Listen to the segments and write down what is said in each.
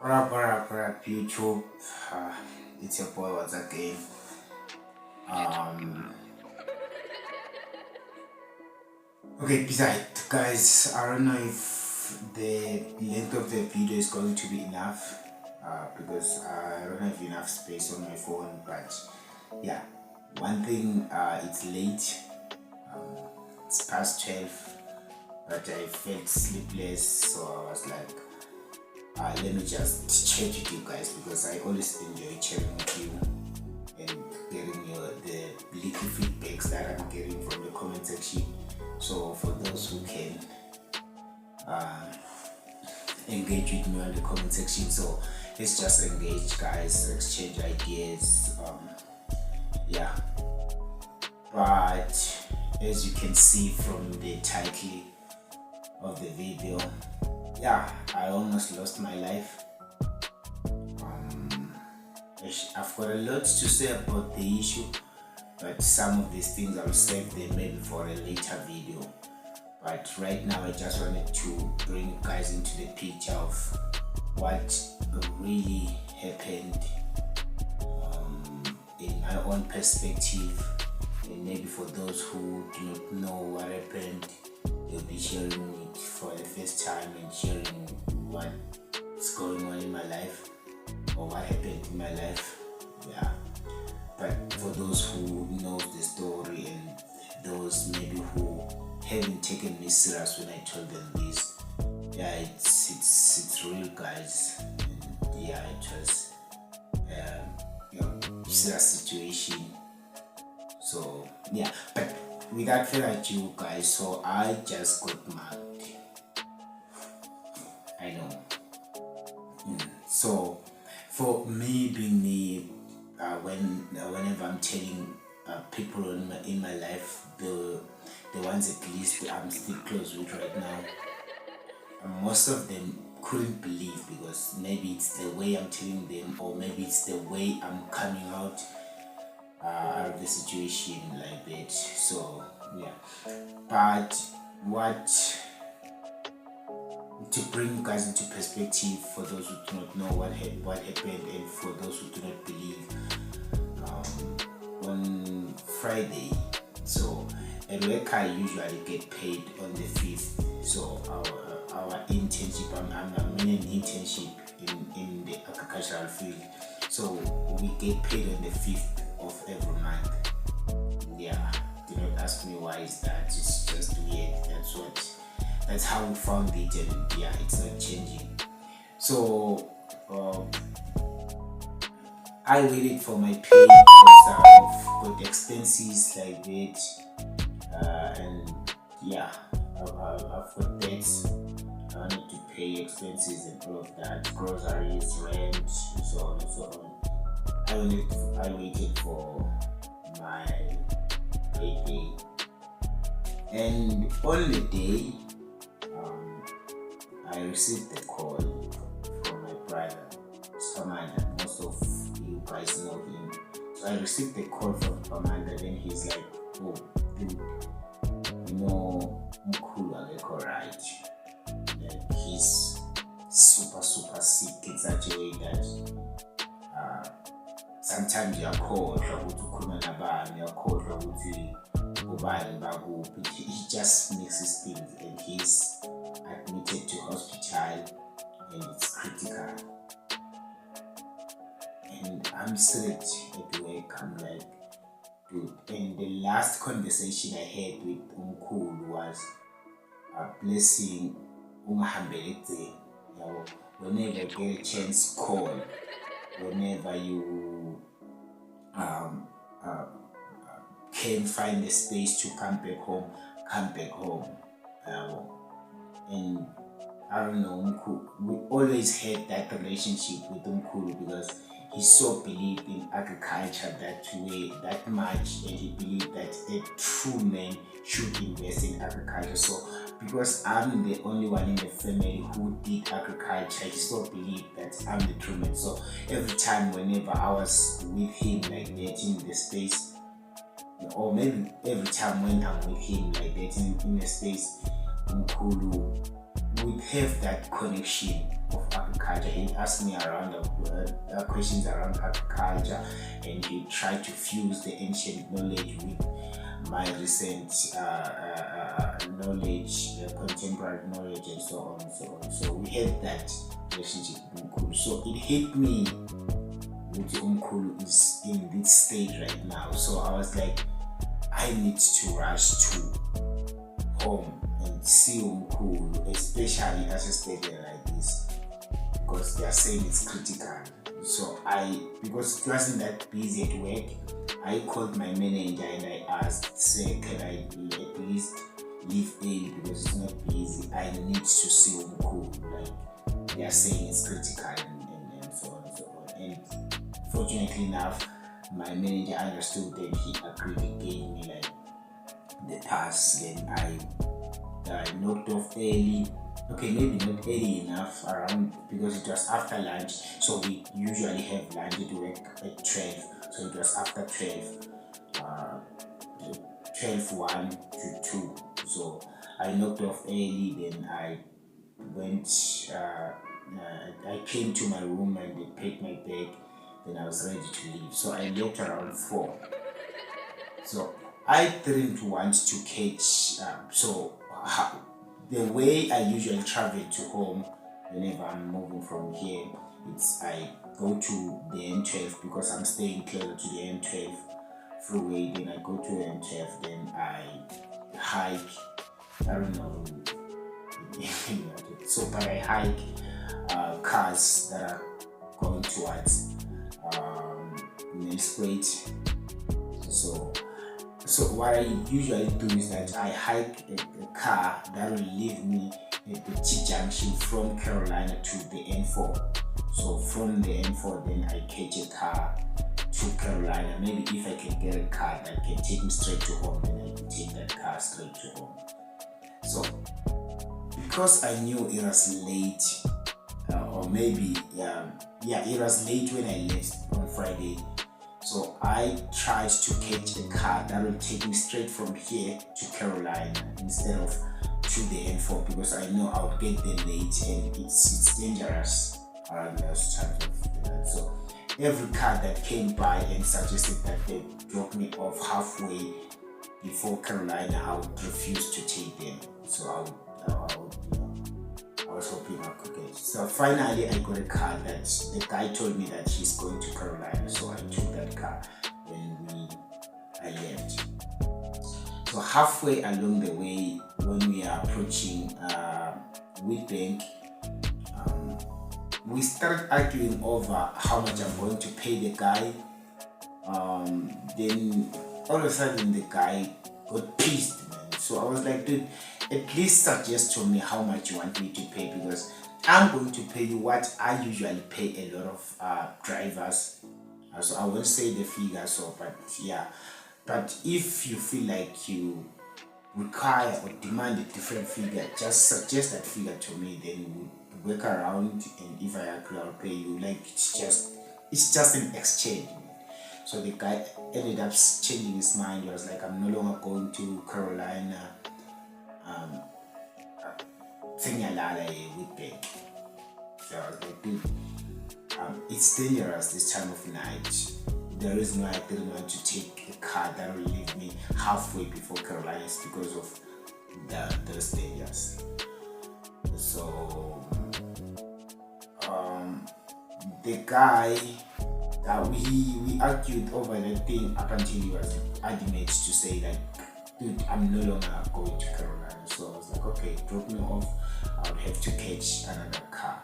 What up, YouTube? It's your boy once again. Um, okay, besides, guys, I don't know if the length of the video is going to be enough because I don't have enough space on my phone. But yeah, one thing, it's late. It's past 12, but I felt sleepless, so I was like, let me just chat with you guys because I always enjoy chatting with you and getting the little feedbacks that I'm getting from the comment section. So for those who can engage with me on the comment section, so let's just engage, guys, exchange ideas. Yeah, but as you can see from the title of the video, yeah, I almost lost my life. I've got a lot to say about the issue, but some of these things I'll save them maybe for a later video. But right now I just wanted to bring you guys into the picture of what really happened in my own perspective, and maybe for those who do not know what happened, they'll be hearing it for the first time and hearing what's going on in my life or what happened in my life. Yeah, but for those who know the story and those maybe who haven't taken me serious when I told them this, yeah, it's real, guys. And yeah, it was serious situation. So yeah, but without further ado, guys, so I just got mugged. I know. So for me, being me, whenever I'm telling people in my life, the ones at least I'm still close with right now, most of them couldn't believe because maybe it's the way I'm telling them, or maybe it's the way I'm coming out of the situation like that. So yeah, but to bring you guys into perspective, for those who do not know what happened, and for those who do not believe, on Friday, so at work I usually get paid on the 5th. So our internship, I'm in an internship in the agricultural field, so we get paid on the 5th of every month. Yeah, do not ask me why is that, it's just weird. That's how we found it, and yeah, it's not changing. So I waited for my pay because I've got expenses like that, and yeah, I've got debts. I need to pay expenses and all of that, groceries, rent, so on and so on. I waited for my payday, and on the day, I received a call from my brother, Commander. Most of you guys know him. So I received a call from Commander, then he's like, "Oh, dude, you know, Mkulu Aleko, right? Like, he's super sick in such a way that sometimes you're called he just mixes things, and he's admitted to hospital and it's critical." And I'm straight at work, I'm like, dude. And the last conversation I had with Umkulu was blessing Umhambelete. Whenever you get a chance, call. Whenever you can find a space to come back home, come back home. And I don't know, we always had that relationship with Umkulu because he so believed in agriculture that much, and he believed that a true man should invest in agriculture. So because I'm the only one in the family who did agriculture, he still believed that I'm the true man. So every time whenever I was with him like that in the space, or maybe every time when I'm with him like that in the space, Umkulu would have that connection of agriculture. he'd ask me around questions around agriculture, and he tried to fuse the ancient knowledge with my recent knowledge, contemporary knowledge, and so on and so on. So we had that relationship with Umkhulu. So it hit me that Umkhulu is in this stage right now. So I was like, I need to rush to home and see Umkhulu, especially at a stage like this, because they are saying it's critical. So because it wasn't that busy at work, I called my manager and I asked, say, can I at least leave early because it's not busy? I need to see Umkhulu. Like, they are saying it's critical and so on and so on. And fortunately enough, my manager understood and he agreed and gave me like the pass. Then I knocked off early. Okay, maybe not early enough, around, because it was after lunch. So we usually have lunch at work at 12. So it was after 1 to 2. So I knocked off early. Then I went. I came to my room and they packed my bag. Then I was ready to leave. So I left around 4. So I didn't want to catch. The way I usually travel to home whenever I'm moving from here, it's I go to the M12 because I'm staying closer to the M12 freeway. Then I go to the M12, then I hike. I don't know. So, but I hike cars that are going towards Nelspruit. So what I usually do is that I hike a car that will leave me at the T junction from Carolina to the N4. So from the N4, then I catch a car to Carolina. Maybe if I can get a car that can take me straight to home, then I can take that car straight to home. So because I knew it was late, or maybe it was late when I left on Friday. So I tried to catch a car that will take me straight from here to Carolina instead of to the N4, because I know I'll get there late and it's dangerous around those times of that. So every car that came by and suggested that they drop me off halfway before Carolina, I would refuse to take them. So I was hoping I could get. So finally I got a car that the guy told me that he's going to Carolina, so I took that car when I left. So halfway along the way, when we are approaching Wheatbank, we started arguing over how much I'm going to pay the guy. Then all of a sudden the guy got pissed, man. So I was like, dude, at least suggest to me how much you want me to pay, because I'm going to pay you what I usually pay a lot of drivers. So I won't say the figure, but if you feel like you require or demand a different figure, just suggest that figure to me, then we'll work around, and if I agree, I'll pay you. Like, it's just an exchange. So the guy ended up changing his mind. He was like, I'm no longer going to Carolina. Wheatbank. So I was like, dude, it's dangerous this time of night. The reason why I didn't want to take a car that will leave me halfway before Carolina is because of those dangers. So the guy, we argued over that thing up until he was adamant to say that, dude, I'm no longer going to Carolina. So I was like, okay, drop me off. I would have to catch another car.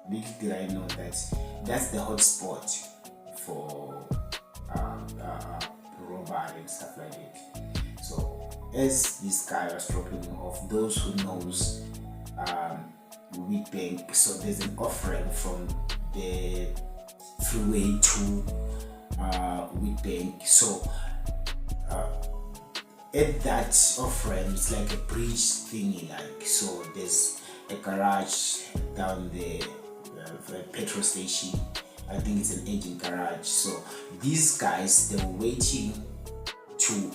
Little did I know that that's the hot spot for robbery and stuff like that. So as this guy was dropping me off, those who knows Wheatbank, so there's an offering from the freeway to Wheatbank. So at that offering, it's like a bridge thingy, like, so there's a garage down there, a petrol station. I think it's an engine garage. So these guys, they were waiting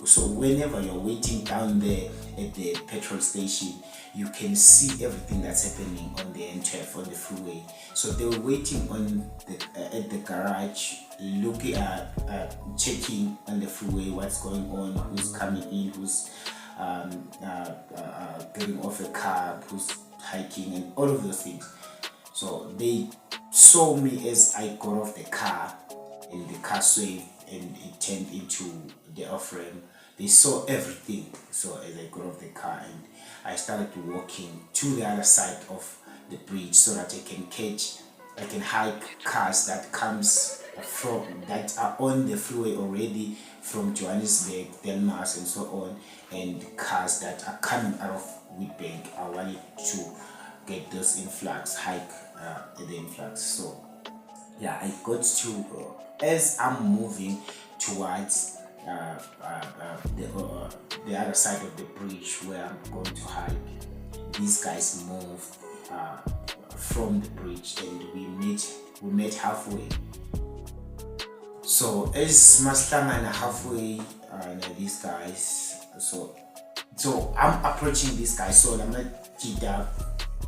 so whenever you're waiting down there at the petrol station, you can see everything that's happening on the N12 on the freeway. So they were waiting on the at the garage, looking at checking on the freeway what's going on, who's coming in, who's getting off a cab, who's hiking, and all of those things. So they saw me as I got off the car, and the car swayed and it turned into the off-ramp. They saw everything. So as I got off the car, and I started walking to the other side of the bridge so that I can hike cars that that are on the freeway already from Johannesburg, Delmas, and so on, and cars that are coming out of Witbank. I wanted to get those influx, hike the influx. So yeah, I got to as I'm moving towards the other side of the bridge where I'm going to hike. These guys moved from the bridge, and we met halfway. So as Maslangana halfway, these guys. So I'm approaching this guy. So I'm not jida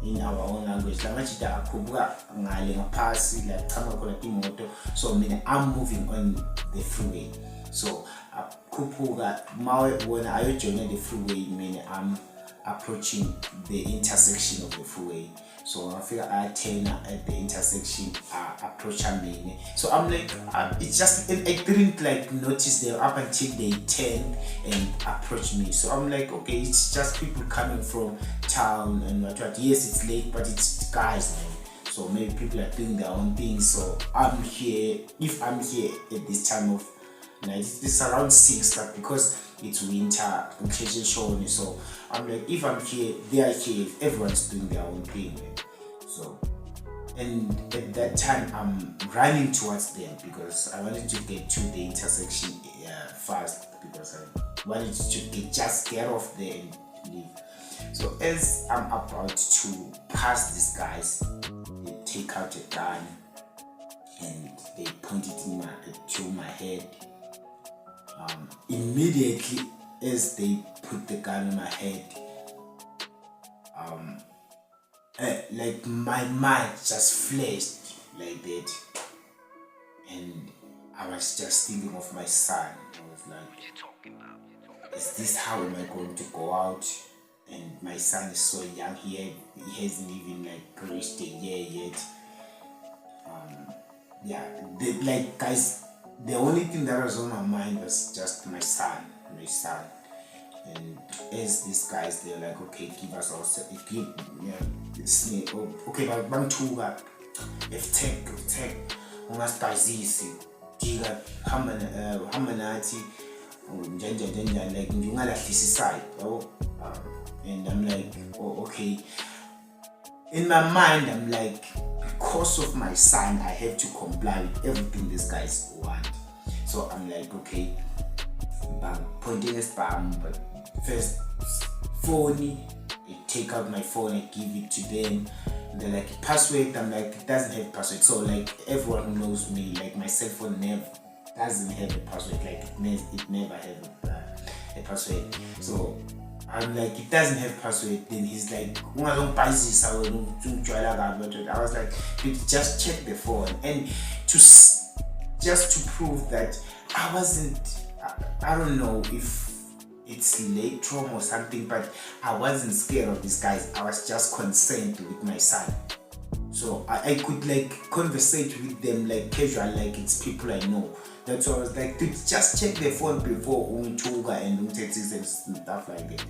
in our own language. I'm not jida akubuka ngale ngapasi la chama khona imoto. So I'm moving on the freeway. So akubuka when I join the freeway, I'm approaching the intersection of the freeway. So I feel I turn at the intersection, approach me. So I'm like, it's just I didn't like notice them up until they turn and approach me. So I'm like, okay, it's just people coming from town and what. Yes, it's late, but it's guys, man. So maybe people are doing their own thing. So I'm here. If I'm here at this time of night, it's around 6, but because it's winter, so I'm like, if I'm here, they are here. Everyone's doing their own thing. So, and at that time, I'm running towards them because I wanted to get to the intersection fast, because I wanted to just get off there and leave. So as I'm about to pass these guys, they take out a gun and they point it to my head. Immediately as they put the gun in my head, like my mind just flashed like that, and I was just thinking of my son. I was like, is this how am I going to go out? And my son is so young, he hasn't even like reached a year yet. Guys, the only thing that was on my mind was just my son. And as these guys, they're like, okay, give us also, okay, but bangithuka F-Tech ungasibhazisi dika hamba nathi njani like ngingalahlisi side yabo. And I'm like, oh, okay. In my mind, I'm like, because of my son, I have to comply with everything these guys want. So I'm like, okay, pointing a spam, but first phone, I take out my phone, I give it to them. And they're like, password. I'm like, it doesn't have password. So like everyone who knows me, like my cell phone doesn't have a password. Like it never has a password. So I'm like, it doesn't have password. Then he's like, I was like, just check the phone. And just to prove that I wasn't, I don't know if it's late trauma or something, but I wasn't scared of these guys. I was just concerned with my son. So I could like conversate with them like casual, like it's people I know. That's why I was like, just check the phone before Umchuga and Umtetis and stuff like that.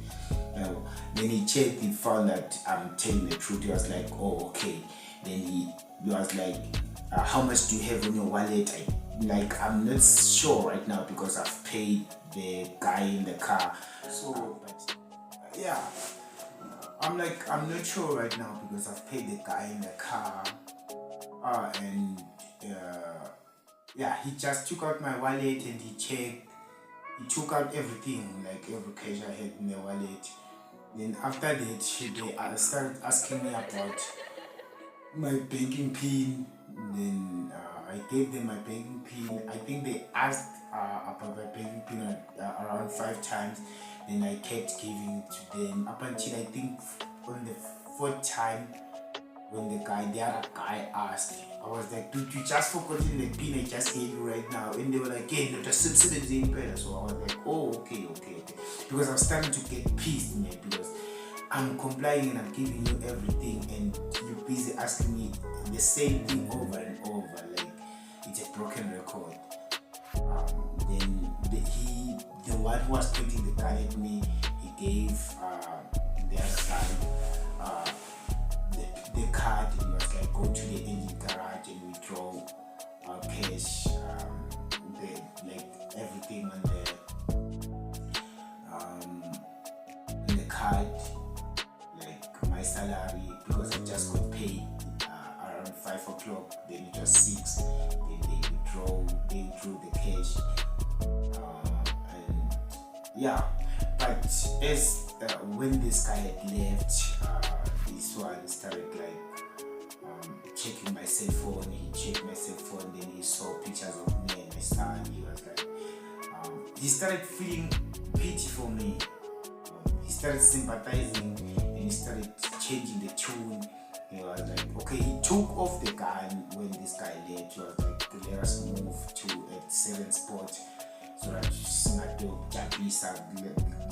Then he checked, he found that I'm telling the truth. He was like, oh, okay. Then he was like, how much do you have in your wallet? I'm not sure right now because I've paid the guy in the car. So, but yeah, I'm like, I'm not sure right now because I've paid the guy in the car. Yeah, he just took out my wallet and he checked. He took out everything, like every cash I had in the wallet. Then after that, they started asking me about my banking PIN. Then I gave them my banking PIN. I think they asked about my banking PIN around 5 times. Then I kept giving it to them up until I think on the fourth time, when the other guy asked, I was like, dude, you just forgotten the pin I just gave you right now. And they were like, hey, no, just in better. So I was like, oh, okay. Because I'm starting to get pissed, man, because I'm complying and I'm giving you everything, and you're busy asking me the same thing over and over. Like, it's a broken record. Then the one who was pointing the gun at me, he gave the other guy the card, and he was like, go to the engine garage and withdraw cash, like everything on the card, like my salary, because I just got paid around 5 o'clock, then it was 6, then they withdrew the cash, and yeah. But as when this guy had left, this one started like checking my cell phone. He checked my cell phone, then he saw pictures of me and my son. He was like, he started feeling pity for me. He started sympathizing, and he started changing the tune. He was like, okay, he took off the gun when this guy left. He was like, let us move to a certain spot so that singato jabisa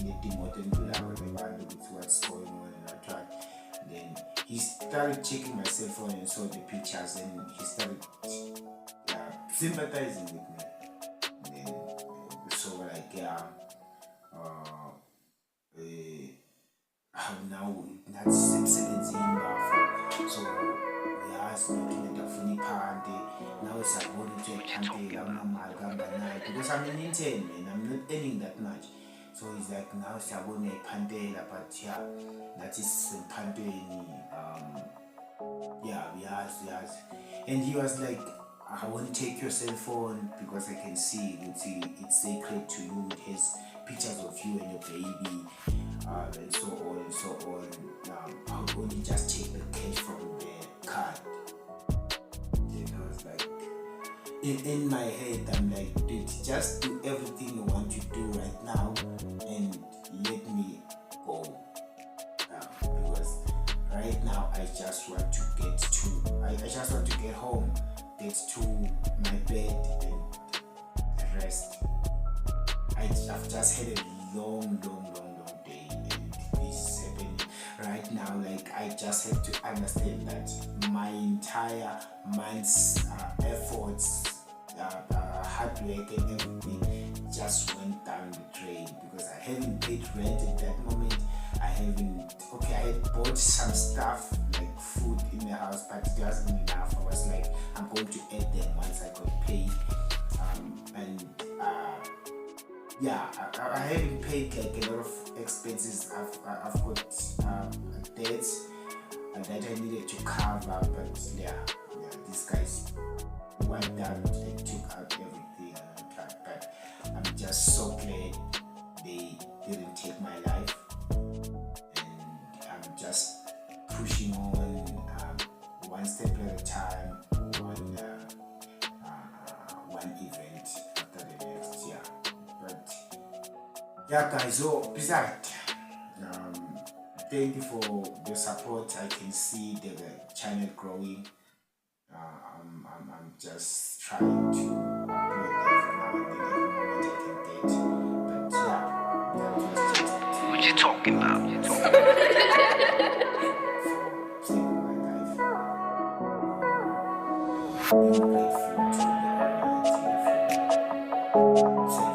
letimoto ndlulayo lebantu ukuthi what's going on and that. Then he started checking my cell phone and saw the pictures, and he started sympathizing with me. Then so like, yeah, now that's emsebenzini bafo, so sinokulinda funa iphande nawe siyabona ukuthi uyayiphantela awunamali kangakanani, because I'm an intern, man, I'm not earning that much. So he's like, now siyabona uyayiphantela, but yeah, that is semphantweni, yes. And he was like, I won't take your cell phone because I can see it's sacred to you. It has pictures of you and your baby, and so on. I'll only just take the cash from the card. Then I was like, in my head, I'm like, dude, just do everything you want to do right now and let me go. Because right now I just want to get home, get to my bed and rest. I've just had a long day, and this is happening right now. Like, I just have to understand that my entire month's efforts, hard work and everything just went down the drain, because I haven't paid rent at that moment. I had bought some stuff like food in the house, but it wasn't enough. I was like, I'm going to add them once I got paid. I haven't paid like a lot of expenses. I've got debts that I needed to cover, but these guys wiped out, they took out everything and that. But I'm just so glad they didn't take my life, and I'm just pushing on, one step at a time, one event after the next. But guys, so besides, thank you for the support. I can see the channel growing. I'm just trying to upload every now and then, every moment I can get. But that was just what you talking about? for saving my life. I'm grateful to the Almighty for saving